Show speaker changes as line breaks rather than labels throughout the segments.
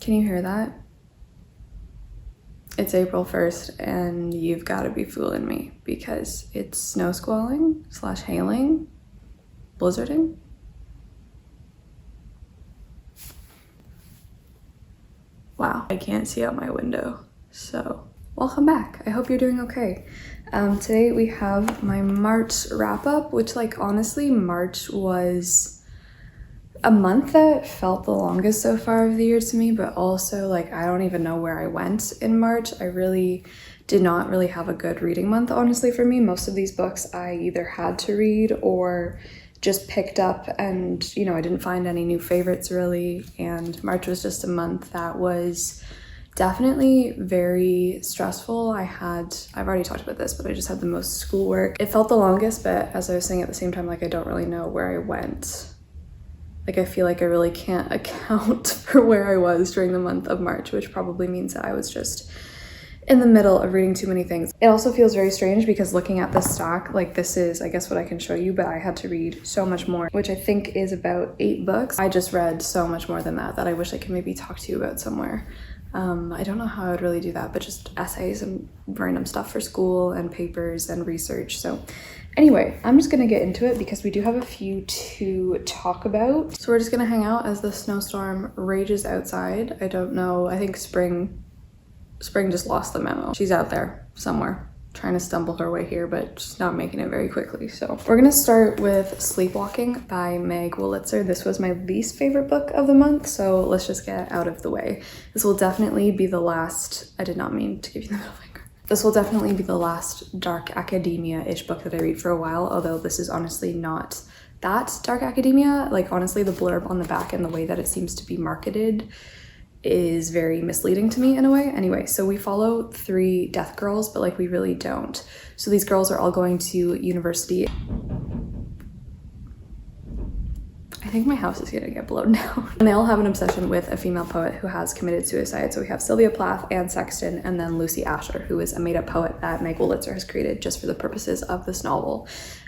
Can you hear that? It's April 1st and you've got to be fooling me because it's snow squalling / hailing, blizzarding. Wow, I can't see out my window. So welcome back. I hope you're doing okay. Today we have my March wrap up, which honestly, March was a month that felt the longest so far of the year to me, but also I don't even know where I went in March. I really did not really have a good reading month, honestly, for me. Most of these books I either had to read or just picked up, and I didn't find any new favorites really. And March was just a month that was definitely very stressful. I've already talked about this, but I just had the most schoolwork. It felt the longest, but as I was saying at the same time, I don't really know where I went. I feel like I really can't account for where I was during the month of March, which probably means that I was just in the middle of reading too many things. It also feels very strange because looking at this stack, this is, I guess, what I can show you, but I had to read so much more, which I think is about 8 books. I just read so much more than that I wish I could maybe talk to you about somewhere. I don't know how I would really do that, but just essays and random stuff for school and papers and research. So anyway, I'm just gonna get into it because we do have a few to talk about. So we're just gonna hang out as the snowstorm rages outside. I don't know, I think Spring just lost the memo. She's out there somewhere trying to stumble her way here, but she's not making it very quickly. So we're gonna start with Sleepwalking by Meg Wolitzer. This was my least favorite book of the month, so let's just get out of the way. This will definitely be the last, I did not mean to give you the middle finger. This will definitely be the last dark academia-ish book that I read for a while, although this is honestly not that dark academia. Honestly, the blurb on the back and the way that it seems to be marketed is very misleading to me in a way. Anyway, so we follow 3 death girls, but we really don't. So these girls are all going to university. I think my house is gonna get blown down. And they all have an obsession with a female poet who has committed suicide. So we have Sylvia Plath, Anne Sexton, and then Lucy Asher, who is a made-up poet that Meg Wolitzer has created just for the purposes of this novel.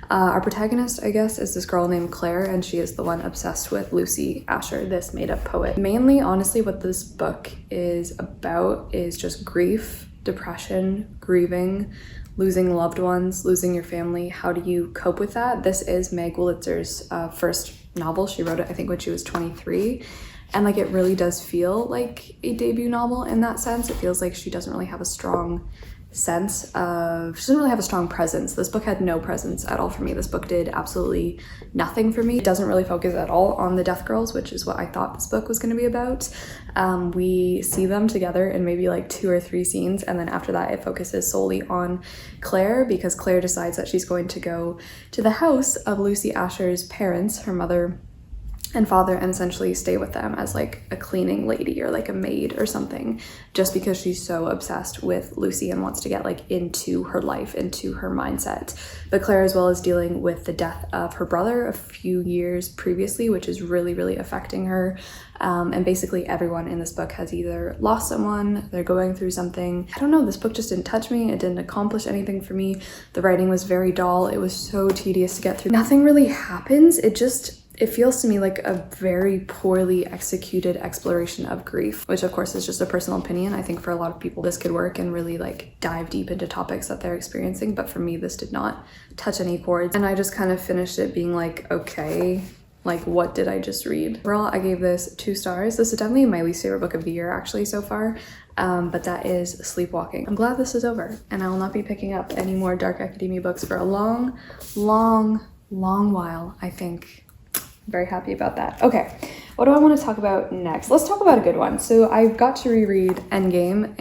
Our protagonist, I guess, is this girl named Claire, and she is the one obsessed with Lucy Asher, this made-up poet. Mainly, honestly, what this book is about is just grief, depression, grieving, losing loved ones, losing your family. How do you cope with that? This is Meg Wolitzer's first novel. She wrote it, I think, when she was 23. And it really does feel like a debut novel in that sense. It feels like she doesn't really have a strong sense of, she doesn't really have a strong presence. This book had no presence at all for me. This book did absolutely nothing for me. It doesn't really focus at all on the death girls, which is what I thought this book was going to be about. We see them together in maybe 2 or 3 scenes, and then after that it focuses solely on Claire, because Claire decides that she's going to go to the house of Lucy Asher's parents, her mother and father, and essentially stay with them as a cleaning lady or a maid or something, just because she's so obsessed with Lucy and wants to get into her life, into her mindset. But Claire as well is dealing with the death of her brother a few years previously, which is really, really affecting her. And basically everyone in this book has either lost someone, they're going through something. I don't know, this book just didn't touch me. It didn't accomplish anything for me. The writing was very dull. It was so tedious to get through. Nothing really happens. It feels to me like a very poorly executed exploration of grief, which of course is just a personal opinion. I think for a lot of people this could work and really dive deep into topics that they're experiencing, but for me this did not touch any chords. And I just kind of finished it being okay, what did I just read? Overall, I gave this 2 stars. This is definitely my least favorite book of the year actually so far, but that is Sleepwalking. I'm glad this is over and I will not be picking up any more dark academia books for a long, long, long while, I think. Very happy about that. Okay, what do I want to talk about next? Let's talk about a good one. So I got to reread Endgame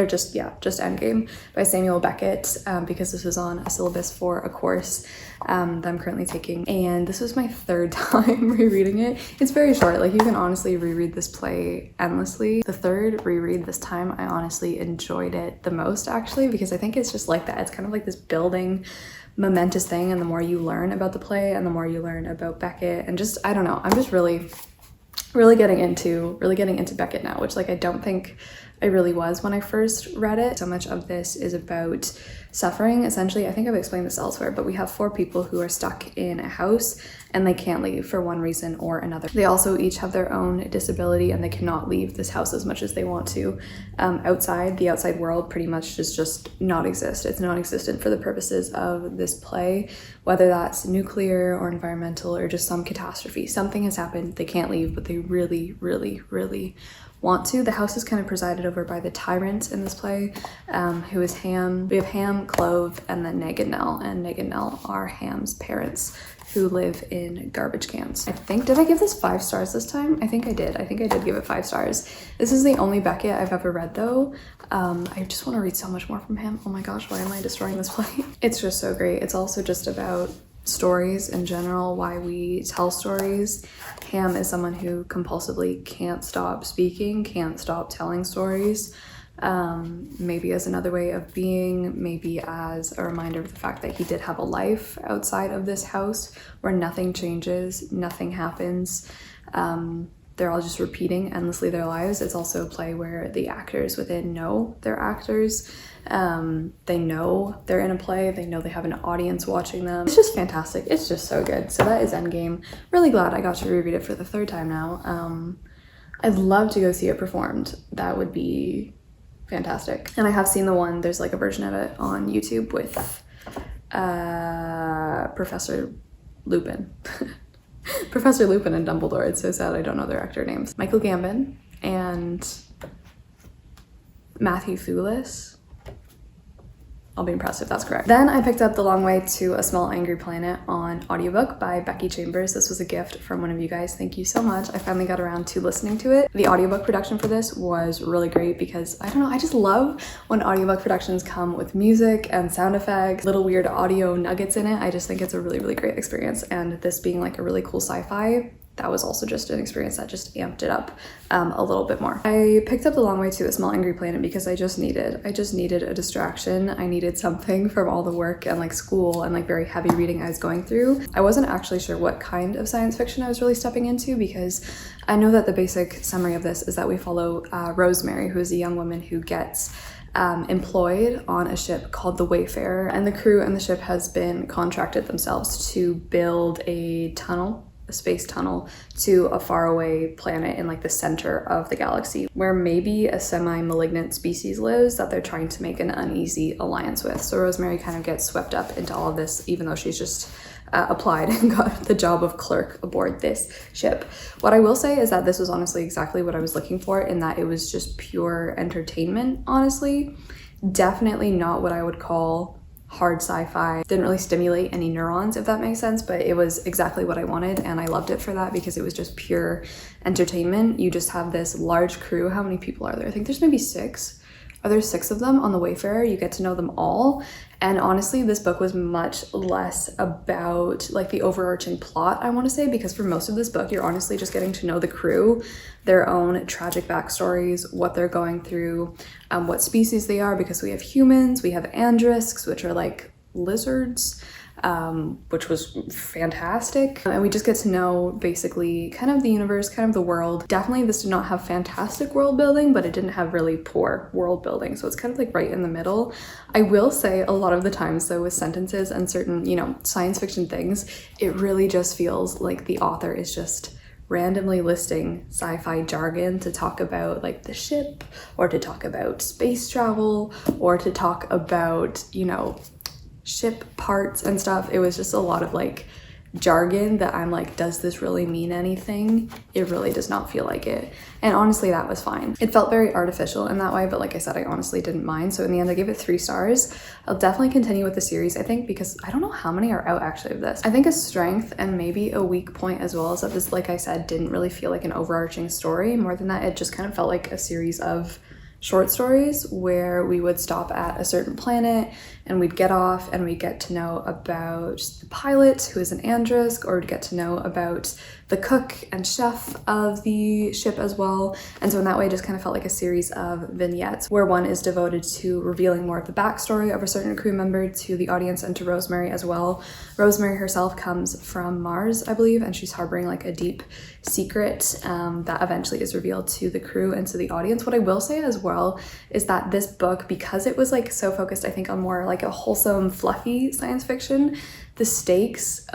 just Endgame by Samuel Beckett because this was on a syllabus for a course that I'm currently taking, and this was my 3rd time rereading it. It's very short. You can honestly reread this play endlessly. The 3rd reread this time, I honestly enjoyed it the most actually, because I think it's just that. It's kind of this building momentous thing, and the more you learn about the play and the more you learn about Beckett, and just I don't know, I'm just really really getting into Beckett now, which like I don't think I really was when I first read it. So much of this is about suffering. Essentially, I think I've explained this elsewhere, but we have 4 people who are stuck in a house and they can't leave for one reason or another. They also each have their own disability and they cannot leave this house as much as they want to. The outside world pretty much just not exist. It's non-existent for the purposes of this play, whether that's nuclear or environmental or just some catastrophe. Something has happened, they can't leave, but they really, really, really want to. The house is kind of presided over by the tyrant in this play, who is Ham. We have Ham, Clove, and then Neg and Nell, and Neg and Nell are Ham's parents who live in garbage cans. Did I give this 5 stars this time? I think I did give it 5 stars. This is the only Beckett I've ever read though. I just want to read so much more from him. Oh my gosh, why am I destroying this play? It's just so great. It's also just about stories in general, why we tell stories. Ham is someone who compulsively can't stop speaking, can't stop telling stories. Maybe as another way of being, maybe as a reminder of the fact that he did have a life outside of this house where nothing changes, nothing happens. They're all just repeating endlessly their lives. It's also a play where the actors within know they're actors. They know they're in a play, they know they have an audience watching them. It's just fantastic. It's just so good. So that is Endgame. Really glad I got to reread it for the 3rd time now. I'd love to go see it performed. That would be fantastic. And I have seen the one, there's like a version of it on YouTube with Professor Lupin. Professor Lupin and Dumbledore. It's so sad I don't know their actor names. Michael Gambon and Matthew Thewlis. I'll be impressed if that's correct. Then I picked up The Long Way to a Small Angry Planet on audiobook by Becky Chambers. This was a gift from one of you guys. Thank you so much. I finally got around to listening to it. The audiobook production for this was really great because, I don't know, I just love when audiobook productions come with music and sound effects, little weird audio nuggets in it. I just think it's a really, really great experience. And this being like a really cool sci-fi, that was also just an experience that just amped it up a little bit more. I picked up The Long Way to a Small Angry Planet because I just needed a distraction. I needed something from all the work and like school and like very heavy reading I was going through. I wasn't actually sure what kind of science fiction I was really stepping into because I know that the basic summary of this is that we follow Rosemary, who is a young woman who gets employed on a ship called the Wayfarer, and the crew and the ship has been contracted themselves to build a space tunnel to a faraway planet in like the center of the galaxy where maybe a semi-malignant species lives that they're trying to make an uneasy alliance with. So Rosemary kind of gets swept up into all of this, even though she's just applied and got the job of clerk aboard this ship. What I will say is that this was honestly exactly what I was looking for, in that it was just pure entertainment, honestly. Definitely not what I would call hard sci-fi. Didn't really stimulate any neurons, if that makes sense, but it was exactly what I wanted, and I loved it for that because it was just pure entertainment. You just have this large crew. How many people are there? I think there's maybe 6. Are there 6 of them on the Wayfarer? You get to know them all. And honestly, this book was much less about like the overarching plot, I want to say, because for most of this book, you're honestly just getting to know the crew, their own tragic backstories, what they're going through, what species they are, because we have humans, we have andrisks, which are like lizards, which was fantastic. And we just get to know basically kind of the universe, kind of the world. Definitely this did not have fantastic world building, but it didn't have really poor world building. So it's kind of like right in the middle. I will say a lot of the times though with sentences and certain, science fiction things, it really just feels like the author is just randomly listing sci-fi jargon to talk about like the ship, or to talk about space travel, or to talk about, ship parts and stuff. It was just a lot of like jargon that I'm like, does this really mean anything? It really does not feel like it. And honestly, that was fine. It felt very artificial in that way, but like I said, I honestly didn't mind. So in the end, I gave it 3 stars. I'll definitely continue with the series, I think, because I don't know how many are out actually of this. I think a strength and maybe a weak point as well is that this, like I said, didn't really feel like an overarching story. More than that, it just kind of felt like a series of short stories where we would stop at a certain planet and we'd get off and we'd get to know about the pilot, who is an Andrisk, or we'd get to know about the cook and chef of the ship as well. And so in that way, it just kind of felt like a series of vignettes where one is devoted to revealing more of the backstory of a certain crew member to the audience and to Rosemary as well. Rosemary herself comes from Mars, I believe, and she's harboring like a deep secret that eventually is revealed to the crew and to the audience. What I will say as well is that this book, because it was like so focused, I think, on more like a wholesome, fluffy science fiction, the stakes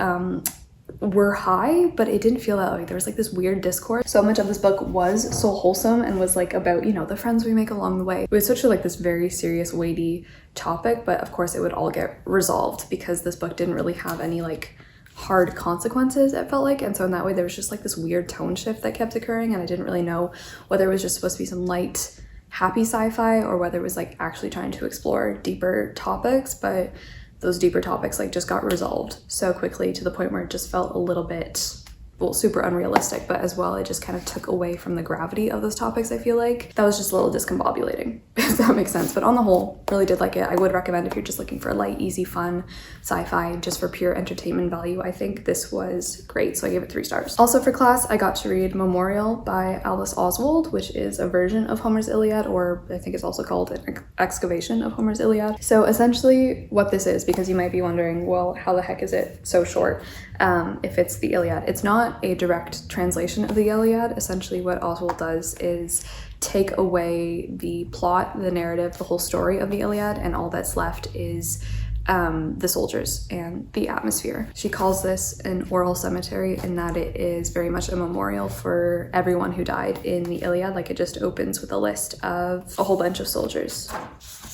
were high, but it didn't feel that way. There was like this weird discord. So much of this book was so wholesome and was like about, you know, the friends we make along the way. It was such a like this very serious, weighty topic, but of course it would all get resolved because this book didn't really have any like hard consequences, it felt like. And so in that way, there was just like this weird tone shift that kept occurring, and I didn't really know whether it was just supposed to be some light, happy sci-fi or whether it was like actually trying to explore deeper topics. But those deeper topics like just got resolved so quickly to the point where it just felt a little bit, well, super unrealistic, but as well it just kind of took away from the gravity of those topics. I feel like that was just a little discombobulating, if that makes sense. But on the whole, really did like it. I would recommend if you're just looking for a light, easy, fun sci-fi just for pure entertainment value. I think this was great, so I gave it 3 stars. Also for class, I got to read Memorial by Alice Oswald, which is a version of Homer's Iliad, or I think it's also called an excavation of Homer's Iliad. So essentially what this is, because you might be wondering, well, how the heck is it so short if it's the Iliad? It's not a direct translation of the Iliad. Essentially what Oswald does is take away the plot, the narrative, the whole story of the Iliad, and all that's left is the soldiers and the atmosphere. She calls this an oral cemetery in that it is very much a memorial for everyone who died in the Iliad. Like it just opens with a list of a whole bunch of soldiers,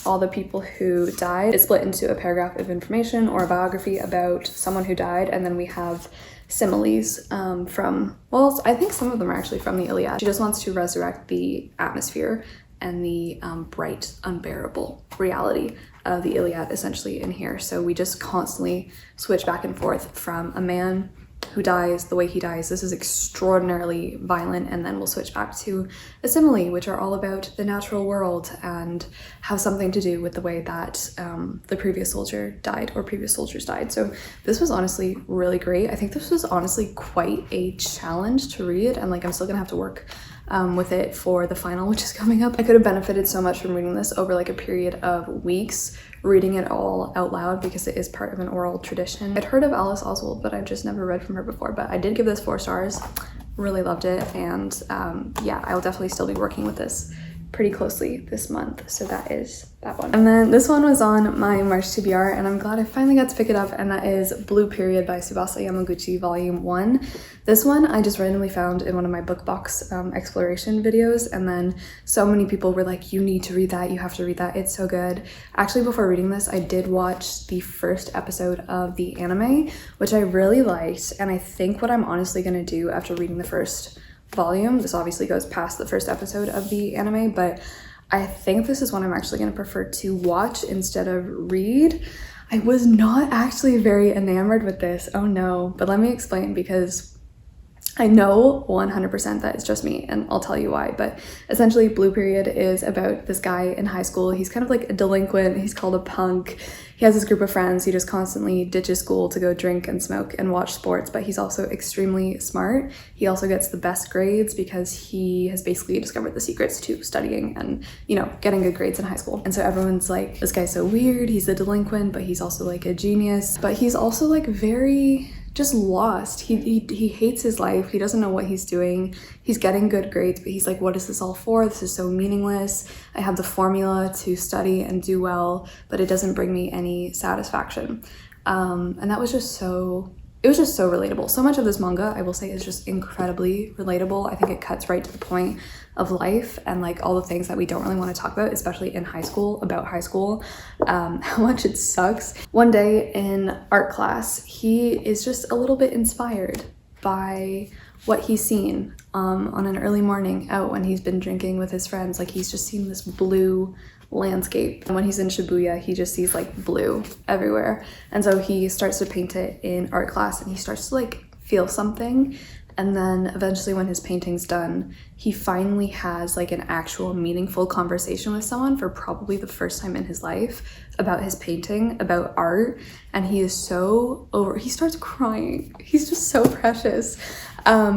all the people who died. It's split into a paragraph of information or a biography about someone who died, and then we have similes from, well, I think some of them are actually from the Iliad. She just wants to resurrect the atmosphere and the bright, unbearable reality of the Iliad essentially in here. So we just constantly switch back and forth from a man who dies, the way he dies, this is extraordinarily violent, and then we'll switch back to a simile, which are all about the natural world and have something to do with the way that the previous soldier died or previous soldiers died. So this was honestly really great. I think this was honestly quite a challenge to read, and like I'm still gonna have to work with it for the final, which is coming up. I could have benefited so much from reading this over like a period of weeks, reading it all out loud because it is part of an oral tradition. I'd heard of Alice Oswald, but I've just never read from her before, but I did give this 4 stars. Really loved it, and yeah, I'll definitely still be working with this pretty closely this month. So that is that one. And then this one was on my March TBR, and I'm glad I finally got to pick it up, and that is Blue Period by Tsubasa Yamaguchi Volume 1. This one I just randomly found in one of my book box exploration videos, and then so many people were like, you need to read that, you have to read that, it's so good. Actually, before reading this, I did watch the first episode of the anime, which I really liked, and I think what I'm honestly gonna do after reading the first volume, this obviously goes past the first episode of the anime, but I think this is one I'm actually going to prefer to watch instead of read. I was not actually very enamored with this, oh no, but let me explain, because I know 100% that it's just me, and I'll tell you why. But essentially Blue Period is about this guy in high school. He's kind of like a delinquent, he's called a punk. He has this group of friends. He just constantly ditches school to go drink and smoke and watch sports, but he's also extremely smart. He also gets the best grades because he has basically discovered the secrets to studying and, you know, getting good grades in high school. And so everyone's like, this guy's so weird, he's a delinquent, but he's also like a genius. But he's also like very just lost. He hates his life. He doesn't know what he's doing. He's getting good grades, but he's like, what is this all for? This is so meaningless. I have the formula to study and do well, but it doesn't bring me any satisfaction. And that was just so, it was just so relatable. So much of this manga, I will say, is just incredibly relatable. I think it cuts right to the point of life and like all the things that we don't really want to talk about, especially in high school, about high school, how much it sucks. One day in art class, he is just a little bit inspired by what he's seen on an early morning out when he's been drinking with his friends. Like he's just seen this blue landscape, and when he's in Shibuya, he just sees like blue everywhere, and so he starts to paint it in art class, and he starts to like feel something, And then eventually when his painting's done, he finally has like an actual meaningful conversation with someone for probably the first time in his life about his painting, about art. And he is so he starts crying. He's just so precious.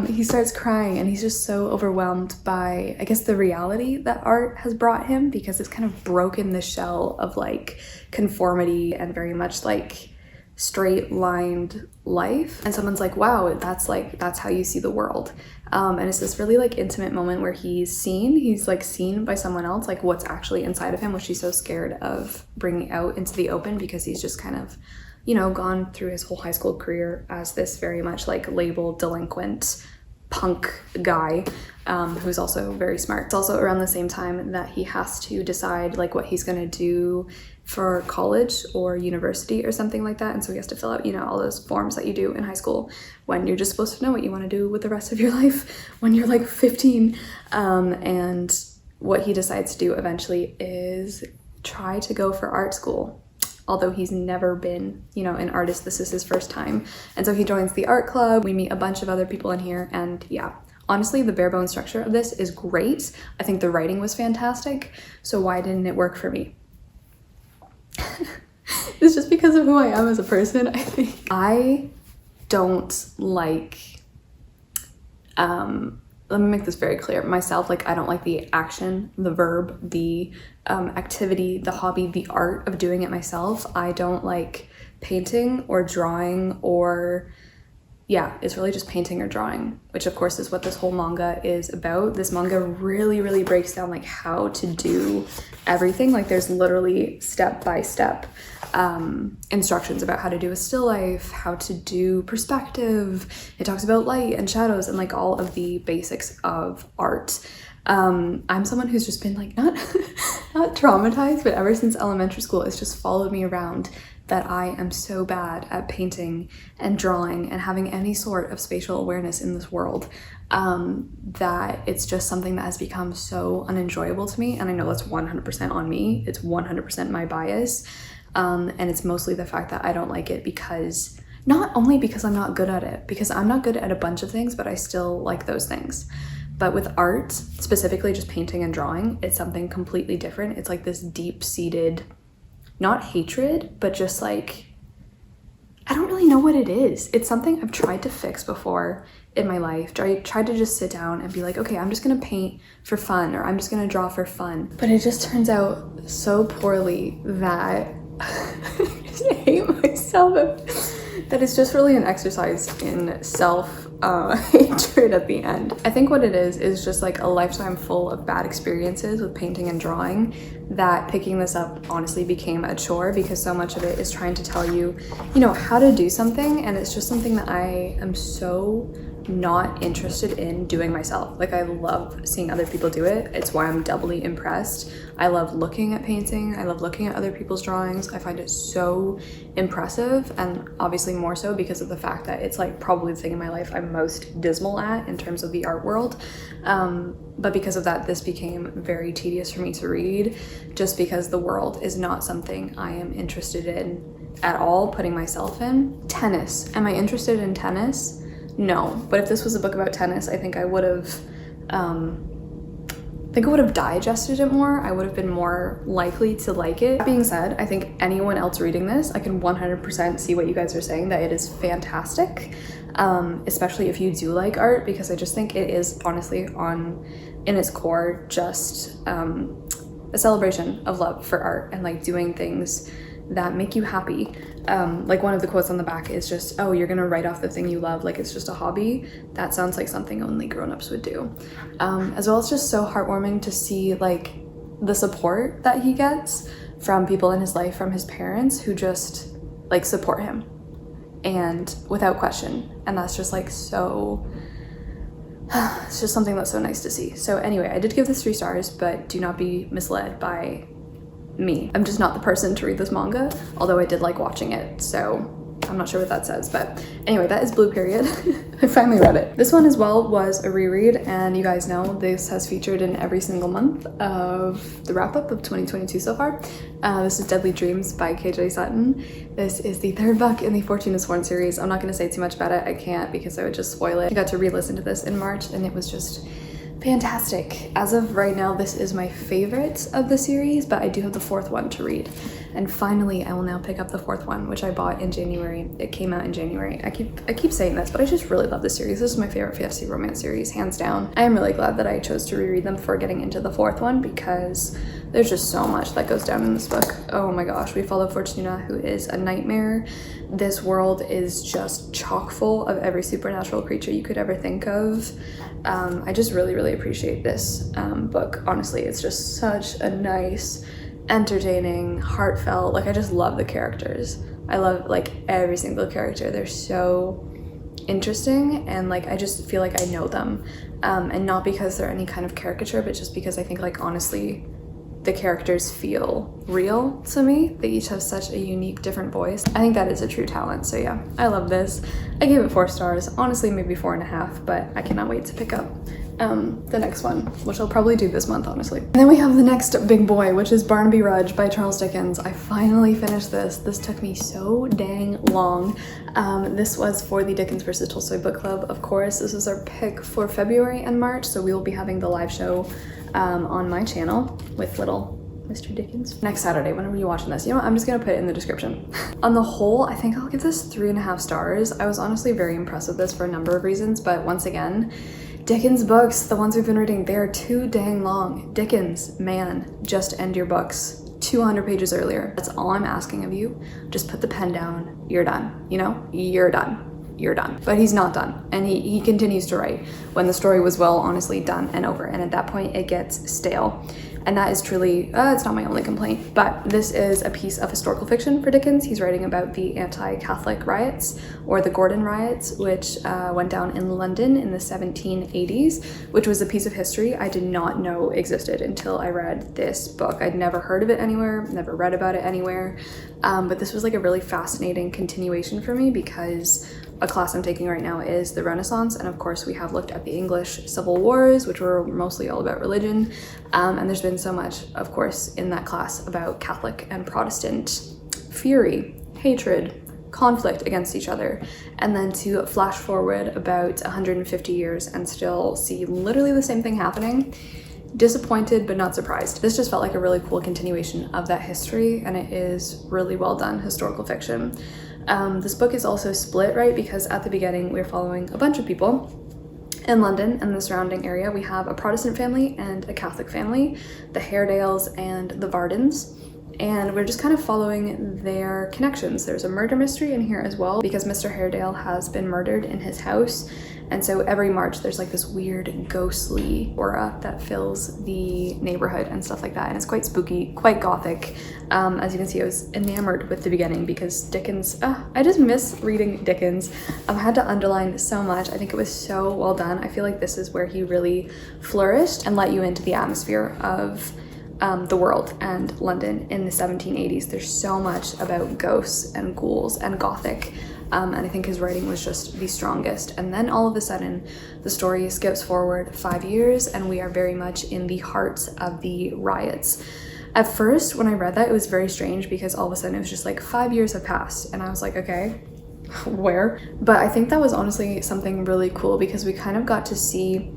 He starts crying and he's just so overwhelmed by, I guess, the reality that art has brought him, because it's kind of broken the shell of like conformity and very much like straight lined life. And someone's like, wow, that's how you see the world. And it's this really like intimate moment where he's like seen by someone else, like what's actually inside of him, which he's so scared of bringing out into the open, because he's just kind of, you know, gone through his whole high school career as this very much like labeled delinquent punk guy, who's also very smart. It's also around the same time that he has to decide like what he's gonna do for college or university or something like that. And so he has to fill out, you know, all those forms that you do in high school when you're just supposed to know what you want to do with the rest of your life when you're like 15. And what he decides to do eventually is try to go for art school. Although he's never been, you know, an artist, this is his first time. And so he joins the art club. We meet a bunch of other people in here, and yeah, honestly, the bare bones structure of this is great. I think the writing was fantastic. So why didn't it work for me? It's just because of who I am as a person, I think. I don't like, let me make this very clear. Myself, like I don't like the action, the verb, the activity, the hobby, the art of doing it myself. I don't like painting or drawing, or yeah, it's really just painting or drawing, which of course is what this whole manga is about. This manga really breaks down like how to do everything. Like there's literally step-by-step instructions about how to do a still life, how to do perspective. It talks about light and shadows and like all of the basics of art. I'm someone who's just been like not traumatized, but ever since elementary school, it's just followed me around that I am so bad at painting and drawing and having any sort of spatial awareness in this world, that it's just something that has become so unenjoyable to me. And I know that's 100% on me. It's 100% my bias. And it's mostly the fact that I don't like it because, not only because I'm not good at it, because I'm not good at a bunch of things, but I still like those things. But with art, specifically just painting and drawing, it's something completely different. It's like this deep-seated, not hatred, but just like, I don't really know what it is. It's something I've tried to fix before in my life. I tried to just sit down and be like, okay, I'm just gonna paint for fun, or I'm just gonna draw for fun. But it just turns out so poorly that I just hate myself. That it's just really an exercise in self-hatred at the end. I think what it is just like a lifetime full of bad experiences with painting and drawing, that picking this up honestly became a chore, because so much of it is trying to tell you, you know, how to do something, and it's just something that I am so not interested in doing myself. Like I love seeing other people do it. It's why I'm doubly impressed. I love looking at painting. I love looking at other people's drawings. I find it so impressive, and obviously more so because of the fact that it's like probably the thing in my life I'm most dismal at in terms of the art world. But because of that, this became very tedious for me to read, just because the world is not something I am interested in at all, putting myself in. Tennis. Am I interested in tennis? No, but if this was a book about tennis, I think I would have digested it more. I would have been more likely to like it. That being said, I think anyone else reading this, I can 100% see what you guys are saying, that it is fantastic, especially if you do like art, because I just think it is honestly in its core just a celebration of love for art and like doing things that make you happy. Like one of the quotes on the back is just, oh, you're gonna write off the thing you love like it's just a hobby. That sounds like something only grown-ups would do. As well as just so heartwarming to see like the support that he gets from people in his life, from his parents who just like support him and without question. And that's just like so, it's just something that's so nice to see. So anyway, I did give this 3 stars, but do not be misled by me. I'm just not the person to read this manga, although I did like watching it, so I'm not sure what that says, but anyway, that is Blue Period. I finally read it. This one as well was a reread, and you guys know this has featured in every single month of the wrap-up of 2022 so far. This is Deadly Dreams by KJ Sutton. This is the third book in the Fortune is Sworn series. I'm not going to say too much about it. I can't because I would just spoil it. I got to re-listen to this in March, and it was just fantastic. As of right now, this is my favorite of the series, but I do have the fourth one to read. And finally, I will now pick up the fourth one, which I bought in January. It came out in January. I keep saying this, but I just really love this series. This is my favorite fantasy romance series, hands down. I am really glad that I chose to reread them before getting into the fourth one because there's just so much that goes down in this book. Oh my gosh, we follow Fortuna, who is a nightmare. This world is just chock full of every supernatural creature you could ever think of. I just really appreciate this book. Honestly, it's just such a nice, entertaining, heartfelt, like I just love the characters. I love like every single character. They're so interesting, and like I just feel like I know them, and not because they're any kind of caricature, but just because I think like honestly the characters feel real to me. They each have such a unique, different voice. I think that is a true talent. So yeah, I love this. I gave it 4 stars, honestly maybe 4.5, but I cannot wait to pick up the next one, which I'll probably do this month, honestly. And then we have the next big boy, which is Barnaby Rudge by Charles Dickens. I finally finished this. This took me so dang long. This was for the Dickens vs. Tolstoy book club, of course. This is our pick for February and March, so we will be having the live show on my channel with little Mr. Dickens next Saturday, whenever you're watching this. You know what? I'm just gonna put it in the description. On the whole, I think I'll give this 3.5 stars. I was honestly very impressed with this for a number of reasons, but once again, Dickens books, the ones we've been reading, they are too dang long. Dickens, man, just end your books 200 pages earlier. That's all I'm asking of you. Just put the pen down. You're done. You know, you're done. You're done. But he's not done, and he continues to write when the story was well honestly done and over, and at that point it gets stale. And that is truly, it's not my only complaint, but this is a piece of historical fiction for Dickens. He's writing about the anti-Catholic riots, or the Gordon riots, which went down in London in the 1780s, which was a piece of history I did not know existed until I read this book. I'd never heard of it anywhere, never read about it anywhere, but this was like a really fascinating continuation for me because a class I'm taking right now is the Renaissance, and of course we have looked at the English Civil Wars, which were mostly all about religion, and there's been so much, of course, in that class about Catholic and Protestant fury, hatred, conflict against each other, and then to flash forward about 150 years and still see literally the same thing happening. Disappointed but not surprised. This just felt like a really cool continuation of that history, and it is really well done historical fiction. This book is also split, right? Because at the beginning we're following a bunch of people in London and the surrounding area. We have a Protestant family and a Catholic family, the Hairedales and the Vardens, and we're just kind of following their connections. There's a murder mystery in here as well because Mr. Hairedale has been murdered in his house, and so every March there's like this weird ghostly aura that fills the neighborhood and stuff like that, and it's quite spooky, quite gothic. As you can see, I was enamored with the beginning because Dickens, I just miss reading Dickens. I had to underline so much. I think it was so well done. I feel like this is where he really flourished and let you into the atmosphere of the world and London in the 1780s. There's so much about ghosts and ghouls and gothic, and I think his writing was just the strongest. And then all of a sudden the story skips forward 5 years and we are very much in the heart of the riots. At first when I read that, it was very strange because all of a sudden it was just like 5 years have passed and I was like, okay, where? But I think that was honestly something really cool because we kind of got to see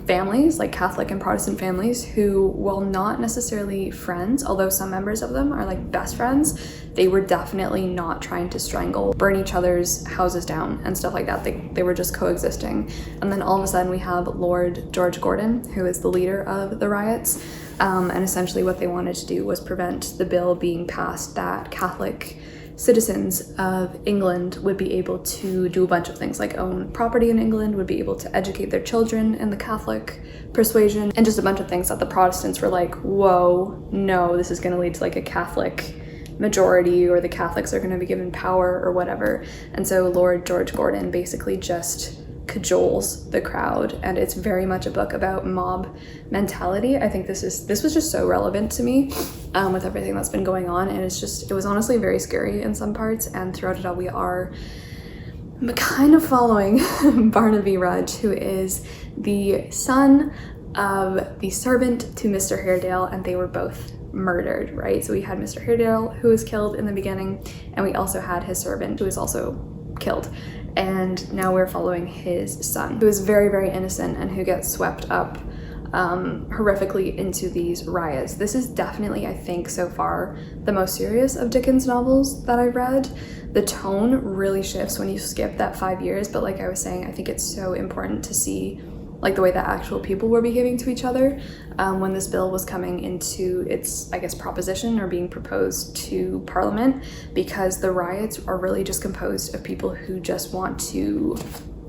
families, like Catholic and Protestant families, who, while not necessarily friends, although some members of them are like best friends, they were definitely not trying to strangle, burn each other's houses down and stuff like that. They were just coexisting. And then all of a sudden we have Lord George Gordon, who is the leader of the riots, and essentially what they wanted to do was prevent the bill being passed that Catholic citizens of England would be able to do a bunch of things, like own property in England, would be able to educate their children in the Catholic persuasion, and just a bunch of things that the Protestants were like, whoa, no, this is going to lead to like a Catholic majority, or the Catholics are going to be given power or whatever. And so Lord George Gordon basically just cajoles the crowd, and it's very much a book about mob mentality. I think this was just so relevant to me with everything that's been going on, and it was honestly very scary in some parts. And throughout it all, we are kind of following Barnaby Rudge, who is the son of the servant to Mr. Haredale, and they were both murdered, right? So we had Mr. Haredale, who was killed in the beginning, and we also had his servant, who was also killed. And now we're following his son, who is very, very innocent and who gets swept up horrifically into these riots. This is definitely, I think, so far the most serious of Dickens' novels that I've read. The tone really shifts when you skip that 5 years, but like I was saying, I think it's so important to see like the way that actual people were behaving to each other when this bill was coming into its, I guess, proposition or being proposed to Parliament, because the riots are really just composed of people who just want to,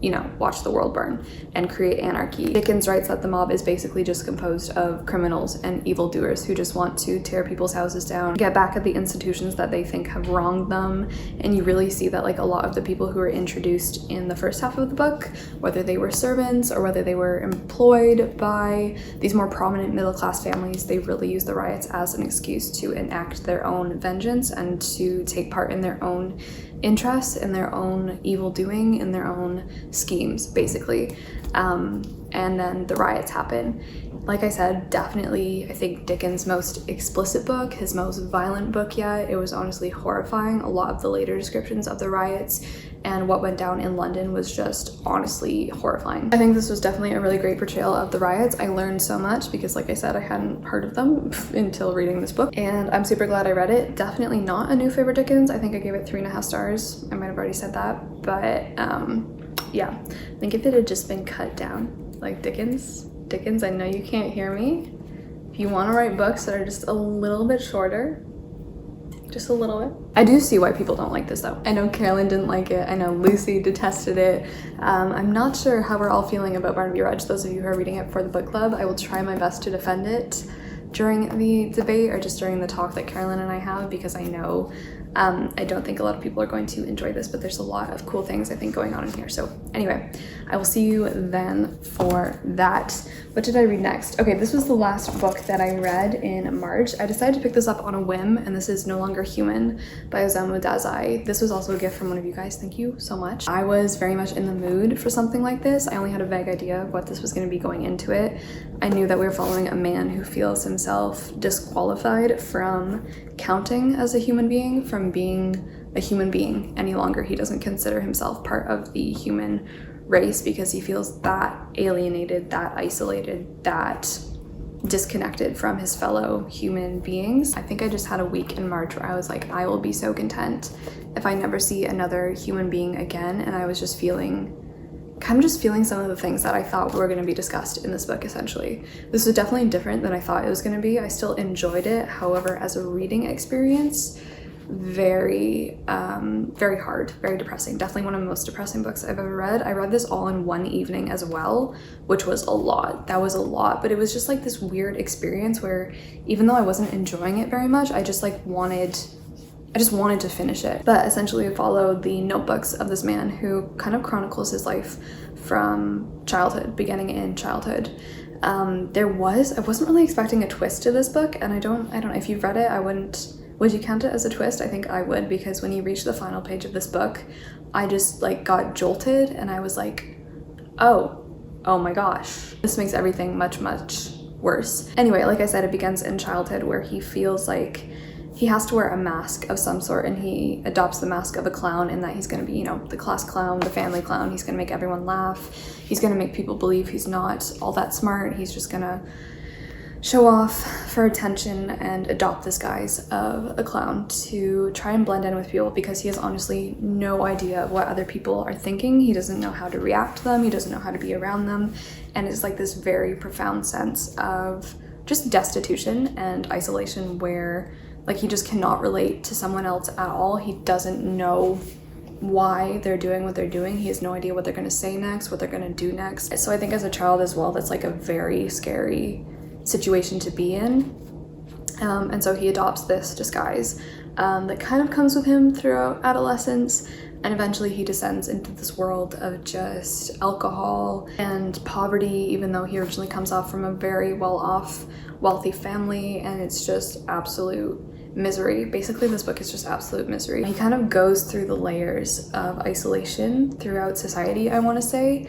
you know, watch the world burn and create anarchy. Dickens writes that the mob is basically just composed of criminals and evildoers who just want to tear people's houses down, get back at the institutions that they think have wronged them. And you really see that like a lot of the people who are introduced in the first half of the book, whether they were servants or whether they were employed by these more prominent middle-class families, they really use the riots as an excuse to enact their own vengeance and to take part in their own interests, in their own evil doing, in their own schemes, basically. And then the riots happen. Like I said, definitely, I think Dickens' most explicit book, his most violent book yet. It was honestly horrifying. A lot of the later descriptions of the riots and what went down in London was just honestly horrifying. I think this was definitely a really great portrayal of the riots. I learned so much because, like I said, I hadn't heard of them until reading this book, and I'm super glad I read it. Definitely not a new favorite Dickens. I think I gave it 3.5 stars. I might have already said that, but yeah, I think if it had just been cut down, like Dickens, I know you can't hear me. If you want to write books that are just a little bit shorter, just a little bit. I do see why people don't like this though. I know Carolyn didn't like it. I know Lucy detested it. I'm not sure how we're all feeling about Barnaby Rudge. Those of you who are reading it for the book club, I will try my best to defend it during the debate or just during the talk that Carolyn and I have, because I know I don't think a lot of people are going to enjoy this, but there's a lot of cool things I think going on in here. So anyway, I will see you then for that. What did I read next? Okay, this was the last book that I read in March. I decided to pick this up on a whim, and this is No Longer Human by Osamu Dazai. This was also a gift from one of you guys. Thank you so much. I was very much in the mood for something like this. I only had a vague idea of what this was going to be going into it. I knew that we were following a man who feels himself disqualified from counting as a human being, from being a human being any longer. He doesn't consider himself part of the human race because he feels that alienated, that isolated, that disconnected from his fellow human beings. I think I just had a week in March where I was like, I will be so content if I never see another human being again. And I was just feeling some of the things that I thought were going to be discussed in this book, essentially. This was definitely different than I thought it was going to be. I still enjoyed it. However, as a reading experience, very hard, very depressing. Definitely one of the most depressing books I've ever read. I read this all in one evening as well, which was a lot. That was a lot, but it was just like this weird experience where even though I wasn't enjoying it very much, I just wanted to finish it. But essentially we follow the notebooks of this man who kind of chronicles his life from childhood, beginning in childhood. I wasn't really expecting a twist to this book, and I don't know if you've read it, would you count it as a twist? I think I would, because when you reach the final page of this book, I just got jolted and I was like, oh my gosh, this makes everything much, much worse. Anyway, like I said, it begins in childhood where he feels like he has to wear a mask of some sort, and he adopts the mask of a clown, in that he's going to be, the class clown, the family clown. He's going to make everyone laugh. He's going to make people believe he's not all that smart. He's just going to show off for attention and adopt this guise of a clown to try and blend in with people, because he has honestly no idea of what other people are thinking. He doesn't know how to react to them. He doesn't know how to be around them. And it's like this very profound sense of just destitution and isolation where he just cannot relate to someone else at all. He doesn't know why they're doing what they're doing. He has no idea what they're going to say next, what they're going to do next. So I think as a child as well, that's a very scary situation to be in. And so he adopts this disguise that kind of comes with him throughout adolescence, and eventually he descends into this world of just alcohol and poverty, even though he originally comes off from a very well-off, wealthy family, and it's just absolute misery. Basically, this book is just absolute misery. He kind of goes through the layers of isolation throughout society, I want to say,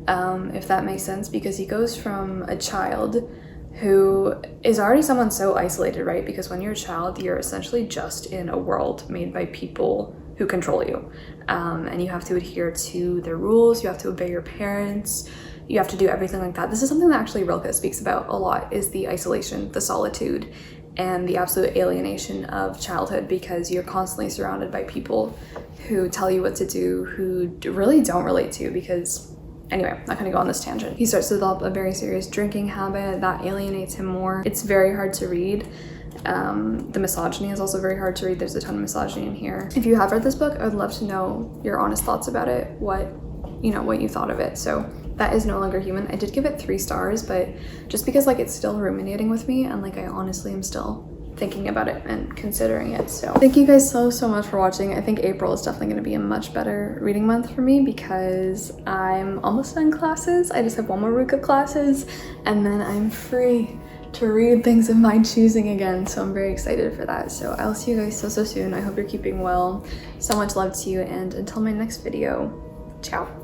if that makes sense, because he goes from a child who is already someone so isolated, right? Because when you're a child, you're essentially just in a world made by people who control you. And you have to adhere to their rules, you have to obey your parents, you have to do everything like that. This is something that actually Rilke speaks about a lot, is the isolation, the solitude, and the absolute alienation of childhood, because you're constantly surrounded by people who tell you what to do, who really don't relate to you, because anyway, I'm not gonna go on this tangent. He starts to develop a very serious drinking habit that alienates him more. It's very hard to read. The misogyny is also very hard to read. There's a ton of misogyny in here. If you have read this book, I would love to know your honest thoughts about it, what you thought of it. So that is No Longer Human. I did give it 3 stars, but just because like it's still ruminating with me, and like I honestly am still thinking about it and considering it. So thank you guys so much for watching. I think April is definitely going to be a much better reading month for me because I'm almost done classes. I just have 1 more week of classes and then I'm free to read things of my choosing again, so I'm very excited for that. So I'll see you guys so soon. I hope you're keeping well. So much love to you, and until my next video, ciao.